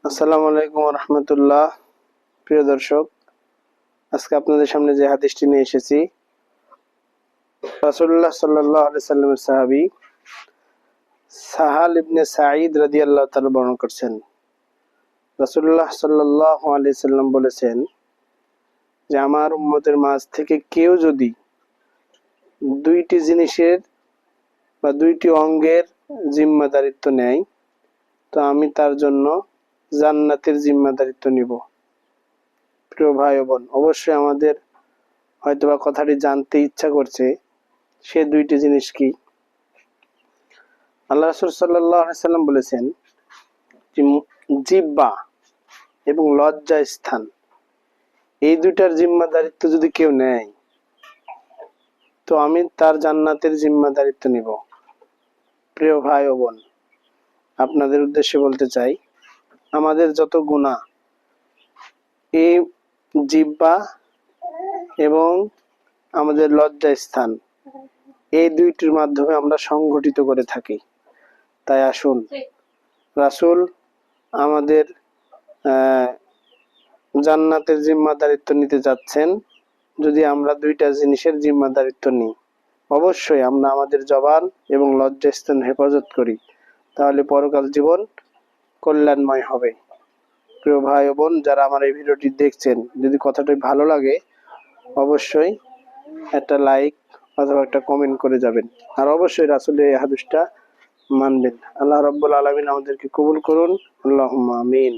আসসালামু আলাইকুম রহমতুল্লাহ। প্রিয় দর্শক, আজকে আপনাদের সামনে যে হাদিসটি নিয়ে এসেছি, রাসূলুল্লাহ সাল্লাল্লাহু আলাইহি সাল্লামের সাহাবী সাহাল ইবনে সাঈদ রাদিয়াল্লাহু তাআলা বর্ণনা করছেন। রাসূলুল্লাহ সাল্লাল্লাহু আলাইহি সাল্লাম বলেছেন যে আমার উম্মতের মাঝ থেকে কেউ যদি দুইটি জিনিসের বা দুইটি অঙ্গের জিম্মাদারিত্ব নেয়, তো আমি তার জন্য জান্নাতের জিম্মাদারিত্ব নিব। প্রিয় ভাই ও বোন, অবশ্যই আমাদের হয়তোবা কথাটি জানতে ইচ্ছা করছে, সে দুইটি জিনিস কি? আল্লাহ রাসূল সাল্লাল্লাহু আলাইহি সাল্লাম বলেছেন যে জিহ্বা এবং লজ্জা স্থান, এই দুইটার জিম্মাদারিত্ব যদি কেউ নেয়, তো আমি তার জান্নাতের জিম্মাদারিত্ব নিব। প্রিয় ভাই ও বোন, আপনাদের উদ্দেশ্যে বলতে চাই, আমাদের যত গুনাহ এই জিহ্বা এবং আমাদের লজ্জা স্থান, এই দুইটির মাধ্যমে আমরা সংগঠিত করে থাকি। তাই আসুন, রাসূল আমাদের জান্নাতের জিম্মাদারিত্ব নিতে যাচ্ছেন। যদি আমরা দুইটা জিনিসের জিম্মাদারিত্ব নিই, অবশ্যই আমরা আমাদের জবান এবং লজ্জাস্থান হেফাজত করি, তাহলে পরকাল জীবন কল্যাণময় হবে। প্রিয় ভাই ও বোন, যারা আমার এই ভিডিওটি দেখছেন, যদি কথাটি ভালো লাগে অবশ্যই একটা লাইক অথবা একটা কমেন্ট করে যাবেন, আর অবশ্যই রাসূলের এই হাদিসটা মানবেন। আল্লাহ রাব্বুল আলামিন আমাদেরকে কবুল করুন। আল্লাহুম্মা আমিন।